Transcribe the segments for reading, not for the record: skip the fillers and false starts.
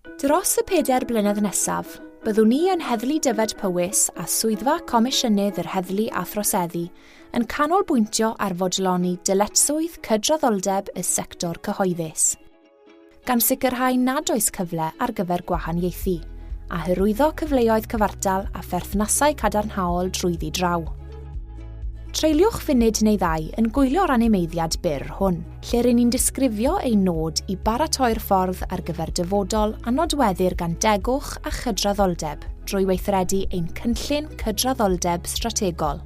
Dros y 4 blynedd nesaf, byddwn ni yn Heddlu Dyfed-Powys a swyddfa Comisiynydd yr Heddlu a Throseddu yn canolbwyntio ar fodloni dyletswydd cydraddoldeb y sector cyhoeddus, gan sicrhau nad oes cyfle ar gyfer gwahaniaethu, a hyrwyddo cyfleoedd cyfartal a pherthnasau cadarnhaol drwyddi draw. Treiliwch funud neu ddau yn gwylio'r animeiddiad byr hwn, lle rydyn ni'n disgrifio ein nod i baratoi'r ffordd ar gyfer dyfodol a nodweddur gan degwch a chydraddoldeb drwy weithredu ein Gynllun Cydraddoldeb Strategol.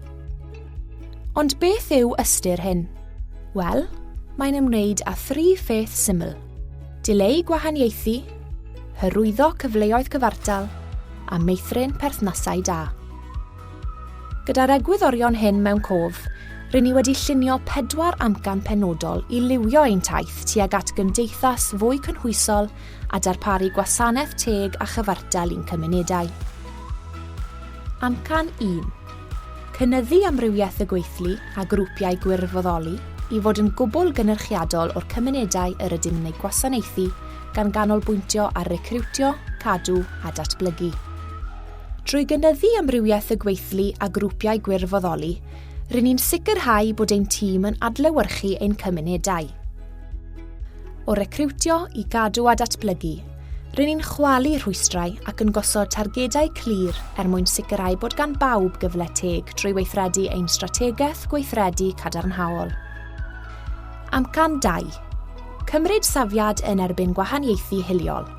Ond beth yw ystyr hyn? Wel, mae'n ymwneud â 3 pheth syml: dileu gwahaniaethu, hyrwyddo cyfleoedd cyfartal a meithrin perthnasau da. Gyda'r egwyddorion hyn mewn cof, rydyn ni wedi llunio 4 amcan penodol i liwio ein taith tuag at gymdeithas fwy cynhwysol a darparu gwasanaeth teg a chyfartal i'n cymunedau. Amcan 1. Cynyddu amrywiaeth y gweithlu a grwpiau gwirfoddoli i fod yn gwbl gynhyrchiadol o'r cymunedau yr ydym yn ei gwasanaethu gan ganolbwyntio ar recriwtio, cadw a datblygu. Drwy gynyddu amrywiaeth y gweithlu a grwpiau gwirfoddoli, rydyn ni'n sicrhau bod ein tîm yn adlewyrchu ein cymunedau. O recriwtio i gadw a datblygu, rydyn ni'n chwalu rhwystrau ac yn gosod targedau clir mwyn sicrhau bod gan bawb gyfle teg drwy weithredu ein strategaeth gweithredu cadarnhaol. Amcan 2. Cymryd safiad yn erbyn gwahaniaethu hiliol.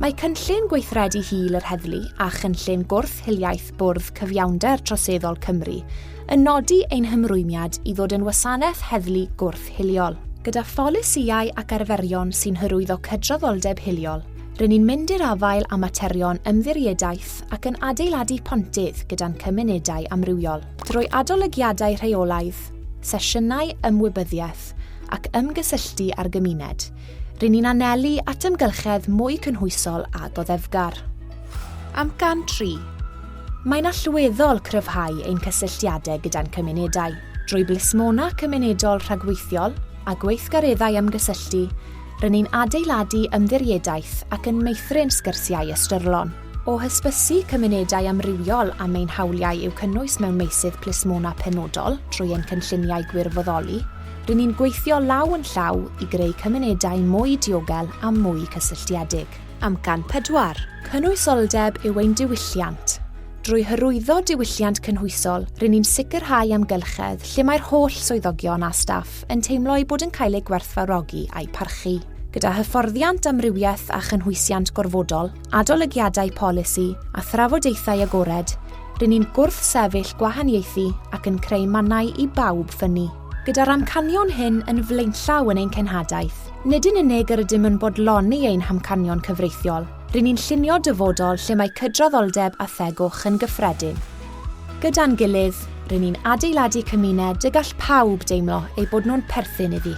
Mae Cynllun Gweithredu Hil yr Heddlu a Chynllun Gwrth-Hiliaeth Bwrdd Cyfiawnder Troseddol Cymru yn nodi ein hymrwymiad i ddod yn wasanaeth heddlu gwrth-hiliol. Gyda pholisïau ac arferion sy'n hyrwyddo cydraddoldeb hiliol, rydyn ni'n mynd i'r afael am materion ymddiriedais ac yn adeiladu pontydd gyda'n cymunedau amrywiol. Drwy adolygiadau rheolaidd, sesiynau ymwybyddiaeth ac ymgysylltu ar gymuned, rydyn ni'n anelu at ymgylchedd mwy cynhwysol a goddefgar. Amcan 3. Mae'n allweddol cryfhau ein cysylltiadau gyda'n cymunedau. Drwy blismona cymunedol rhagweithiol a gweithgareddau ymgysylltu, rydyn ni'n adeiladu ymddiriedais ac yn meithrin sgyrsiau ystyrlon. O hysbysu cymunedau amrywiol am ein hawliau i'w cynnwys mewn meysydd plismona penodol drwy ein cynlluniau gwirfoddoli, rydyn ni'n gweithio law yn llaw i greu cymunedau mwy diogel a mwy cysylltiedig. Amcan 4. Cynhwysoldeb yw ein diwylliant. Drwy hyrwyddo diwylliant cynhwysol, rydyn ni'n sicrhau amgylchedd lle mae'r holl swyddogion a staff yn teimlo eu bod yn cael eu gwerthfawrogi a'i parchu. Gyda hyfforddiant amrywiaeth a chynhwysiant gorfodol, adolygiadau polisi a thrafodaethau agored, rydyn ni'n gwrth-sefyll gwahaniaethu ac yn creu mannau i bawb ffynnu. Gyda'r amcanion hyn yn flaenllaw yn ein cenhadaeth, nid yn unig yr ydym yn bodloni ein hamcanion cyfreithiol, rydyn ni'n llunio dyfodol lle mae cydraddoldeb a thegwch yn gyffredin. Gyda'n gilydd, rydyn ni'n adeiladu cymuned y gall pawb deimlo eu bod nhw'n perthyn iddi.